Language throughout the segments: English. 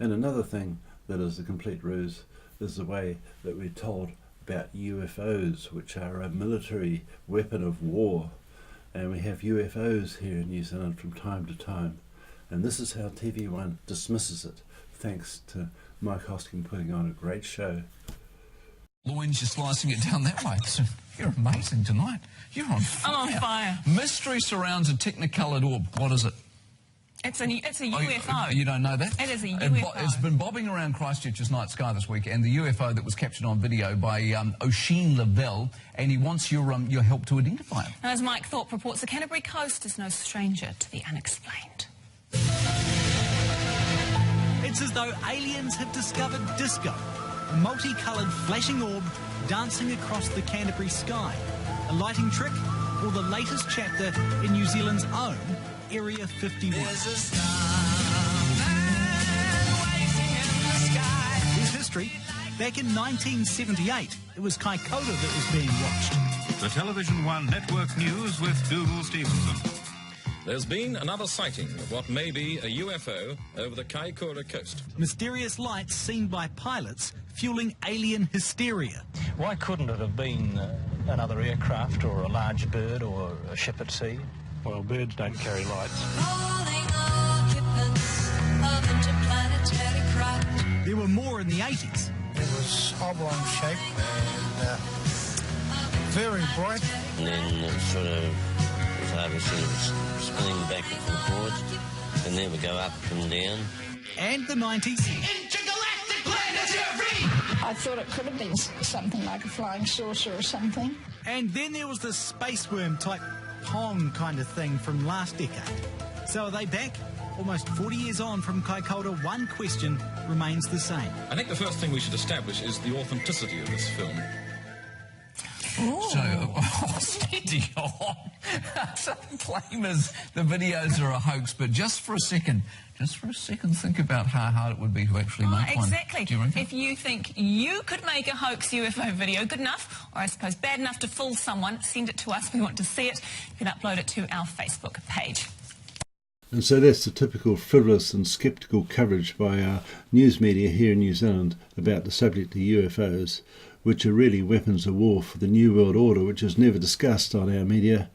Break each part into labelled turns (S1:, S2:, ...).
S1: And another thing that is a complete ruse is the way that we're told about UFOs, which are a military weapon of war. And we have UFOs here in New Zealand from time to time. And this is how TV1 dismisses it, thanks to Mike Hosking putting on a great show.
S2: Loins, you're slicing it down that way. You're amazing tonight. You're on fire.
S3: I'm on fire.
S2: Mystery surrounds a technicoloured orb. What is it?
S3: It's a UFO.
S2: You don't know that?
S3: It is a UFO.
S2: It's been bobbing around Christchurch's night sky this week, and the UFO that was captured on video by Oisin Lavelle, and he wants your help to identify it.
S3: As Mike Thorpe reports, the Canterbury coast is no stranger to the unexplained.
S4: It's as though aliens have discovered disco, a multicoloured flashing orb dancing across the Canterbury sky. A lighting trick, or the latest chapter in New Zealand's own Area 51. Here's history. Back in 1978, it was Kaikoura that was being watched.
S5: The Television One Network News with Dougal Stevenson.
S6: There's been another sighting of what may be a UFO over the Kaikoura coast.
S4: Mysterious lights seen by pilots fueling alien hysteria.
S7: Why couldn't it have been another aircraft or a large bird or a ship at sea?
S8: Well, birds don't carry lights.
S4: There were more in the 80s.
S9: It was oblong shaped and very bright.
S10: And then it sort of was over sort of spinning back and forwards, and then it would go up and down.
S4: And the 90s.
S9: Intergalactic planetary!
S11: I thought it could have been something like a flying saucer or something.
S4: And then there was the space worm type Pong kind of thing from last decade. So are they back? Almost 40 years on from Kaikoura, one question remains the same.
S6: I think the first thing we should establish is the authenticity of this film.
S2: So, steady on. Some claimers the videos are a hoax, but just for a second, think about how hard it would be to actually make one.
S3: Exactly.
S2: Do you reckon?
S3: If you think you could make a hoax UFO video good enough, or I suppose bad enough to fool someone, send it to us. We want to see it. You can upload it to our Facebook page.
S1: And so that's the typical frivolous and sceptical coverage by our news media here in New Zealand about the subject of UFOs, which are really weapons of war for the New World Order, which is never discussed on our media.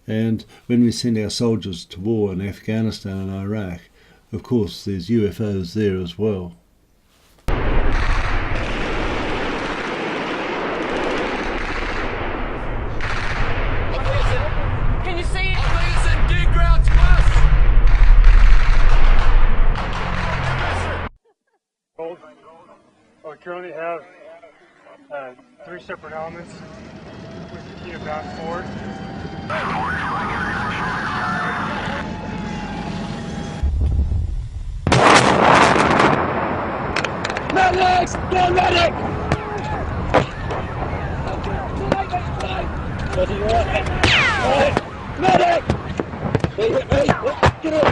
S1: And when we send our soldiers to war in Afghanistan and Iraq, of course there's UFOs there as well.
S3: Can you see it?
S8: We currently have 3 separate elements. We continue bound forward.
S9: Medics! Go medic! Medic! Get up!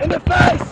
S9: In the face!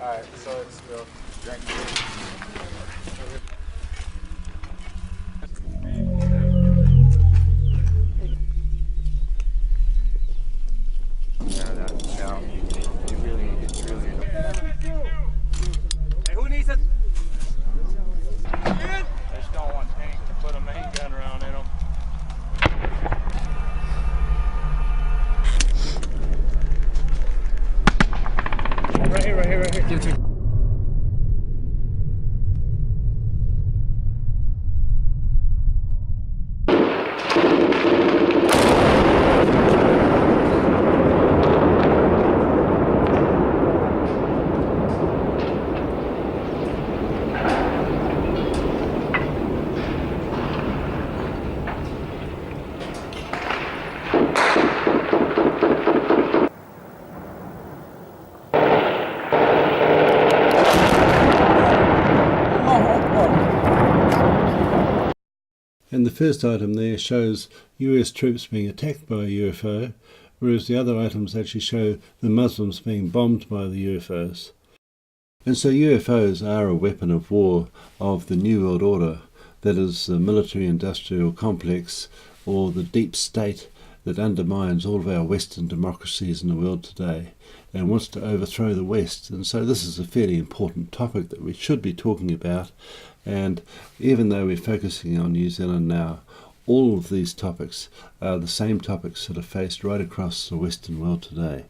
S12: Alright, so it's real.
S13: Hey, who needs it?
S12: They just don't want Hank to put a main gun around in them. Right here, right here, right here. Give it to me.
S1: And the first item there shows US troops being attacked by a UFO, whereas the other items actually show the Muslims being bombed by the UFOs. And so UFOs are a weapon of war of the New World Order, that is the military-industrial complex or the deep state that undermines all of our Western democracies in the world today and wants to overthrow the West. And so this is a fairly important topic that we should be talking about. And even though we're focusing on New Zealand now, all of these topics are the same topics that are faced right across the Western world today.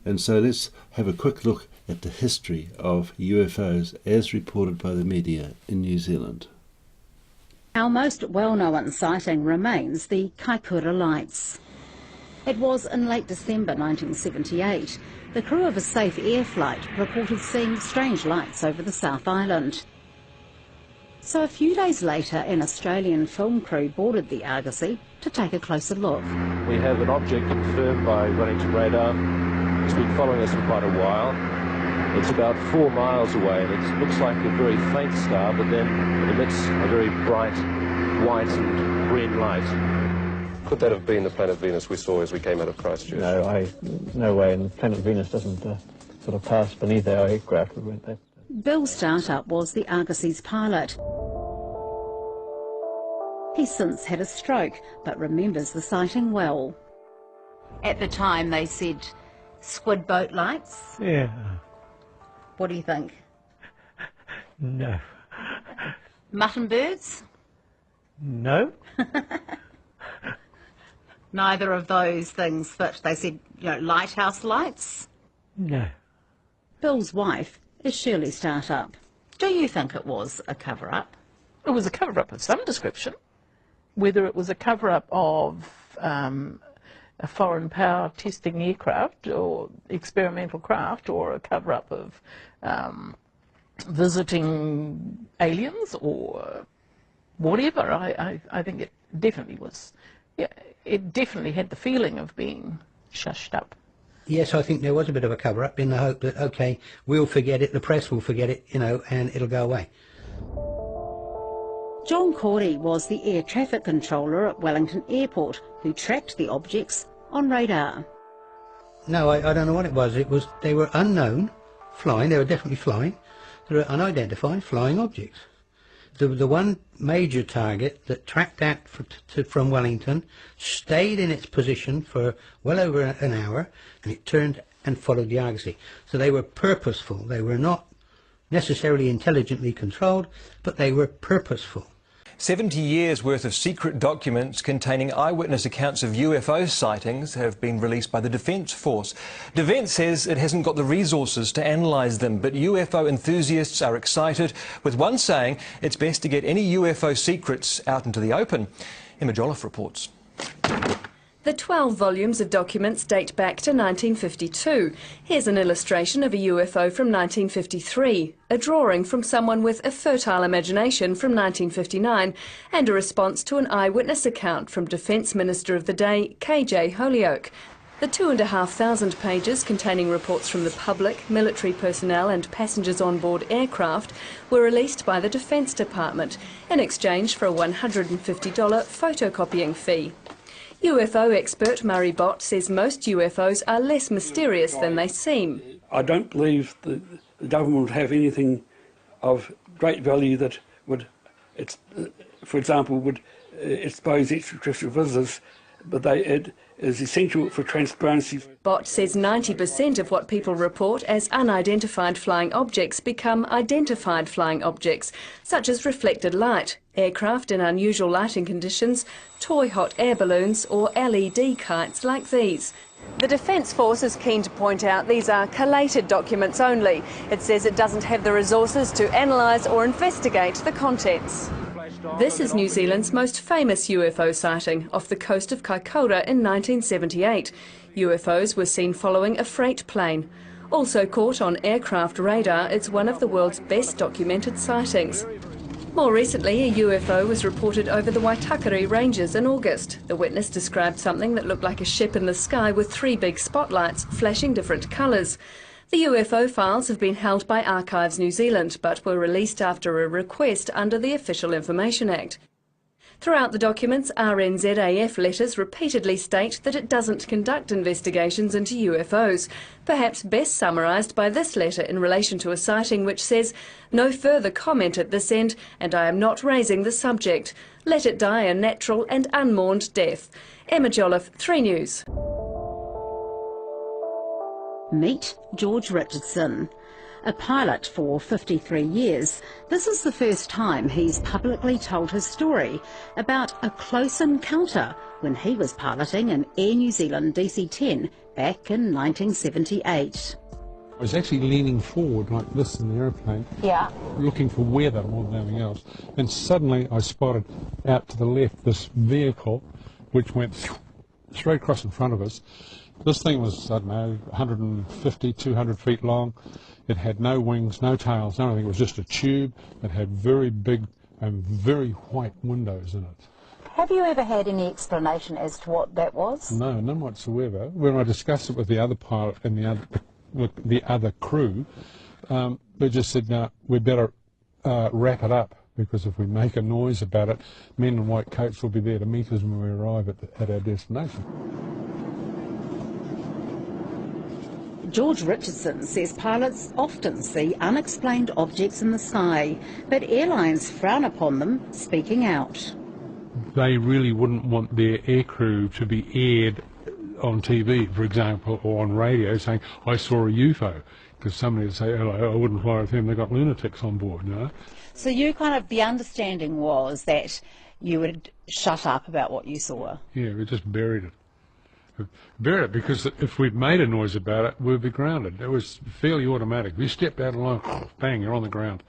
S1: And so let's have a quick look at the history of UFOs as reported by the media in New Zealand.
S14: Our most well-known sighting remains the Kaikoura lights. It was in late December 1978. The crew of a Safe Air flight reported seeing strange lights over the South Island. So a few days later, an Australian film crew boarded the Argosy to take a closer look.
S15: We have an object confirmed by Wellington radar. It's been following us for quite a while. It's about 4 miles away, and it looks like a very faint star, but then it emits a very bright white and green light.
S16: Could that have been the planet Venus we saw as we came out of Christchurch?
S7: No way, and planet Venus doesn't sort of pass beneath our aircraft. We went there.
S14: Bill Startup was the Argosy's pilot. He's since had a stroke, but remembers the sighting well. At the time they said squid boat lights.
S7: Yeah.
S14: What do you think?
S7: No.
S14: Mutton birds?
S7: No.
S14: Neither of those things fit. They said, lighthouse lights?
S7: No.
S14: Bill's wife is Shirley Startup. Do you think it was a cover-up?
S17: It was a cover-up of some description. Whether it was a cover-up of a foreign power testing aircraft or experimental craft, or a cover-up of visiting aliens or whatever, I think it definitely was. Yeah, it definitely had the feeling of being shushed up.
S18: Yes, I think there was a bit of a cover-up in the hope that, okay, we'll forget it, the press will forget it, and it'll go away.
S14: John Cordy was the air traffic controller at Wellington Airport who tracked the objects on radar.
S18: No, I don't know what it was. They were unknown, flying, they were definitely flying. They were unidentified flying objects. The one major target that tracked out from Wellington stayed in its position for well over an hour, and it turned and followed the Argosy. So they were purposeful. They were not necessarily intelligently controlled, but they were purposeful.
S19: 70 years' worth of secret documents containing eyewitness accounts of UFO sightings have been released by the Defence Force. Defence says it hasn't got the resources to analyse them, but UFO enthusiasts are excited, with one saying it's best to get any UFO secrets out into the open. Emma Jolliffe reports.
S20: The 12 volumes of documents date back to 1952. Here's an illustration of a UFO from 1953, a drawing from someone with a fertile imagination from 1959, and a response to an eyewitness account from Defence Minister of the day, KJ Holyoake. The 2,500 pages containing reports from the public, military personnel and passengers on board aircraft were released by the Defence Department in exchange for a $150 photocopying fee. UFO expert Murray Bott says most UFOs are less mysterious than they seem.
S21: I don't believe the the government would have anything of great value that would, for example, would expose extraterrestrial visitors, but it is essential for transparency.
S20: Bott says 90% of what people report as unidentified flying objects become identified flying objects, such as reflected light, aircraft in unusual lighting conditions, toy hot air balloons or LED kites like these. The Defence Force is keen to point out these are collated documents only. It says it doesn't have the resources to analyse or investigate the contents. This is New Zealand's most famous UFO sighting off the coast of Kaikoura in 1978. UFOs were seen following a freight plane. Also caught on aircraft radar, it's one of the world's best documented sightings. More recently, a UFO was reported over the Waitakere Ranges in August. The witness described something that looked like a ship in the sky with 3 big spotlights flashing different colours. The UFO files have been held by Archives New Zealand, but were released after a request under the Official Information Act. Throughout the documents, RNZAF letters repeatedly state that it doesn't conduct investigations into UFOs, perhaps best summarised by this letter in relation to a sighting which says, "No further comment at this end, and I am not raising the subject. Let it die a natural and unmourned death." Emma Jolliffe, 3 News.
S14: Meet George Richardson. A pilot for 53 years, this is the first time he's publicly told his story about a close encounter when he was piloting an Air New Zealand DC-10 back in 1978.
S22: I was actually leaning forward like this in the aeroplane, looking for weather more than anything else, and suddenly I spotted out to the left this vehicle which went straight across in front of us. This thing was, I don't know, 150, 200 feet long. It had no wings, no tails, no anything. It was just a tube. It had very big and very white windows in it.
S14: Have you ever had any explanation as to what that was?
S22: No, none whatsoever. When I discussed it with the other pilot and with the other crew, they just said, no, we better wrap it up, because if we make a noise about it, men in white coats will be there to meet us when we arrive at our destination.
S14: George Richardson says pilots often see unexplained objects in the sky, but airlines frown upon them speaking out.
S22: They really wouldn't want their aircrew to be aired on TV, for example, or on radio saying, "I saw a UFO," because somebody would say, "Oh, I wouldn't fly with them, they've got lunatics on board," you know.
S14: So the understanding was that you would shut up about what you saw?
S22: Yeah, we just buried it. Because if we'd made a noise about it, we'd be grounded. It was fairly automatic. If you stepped out of line, bang, you're on the ground.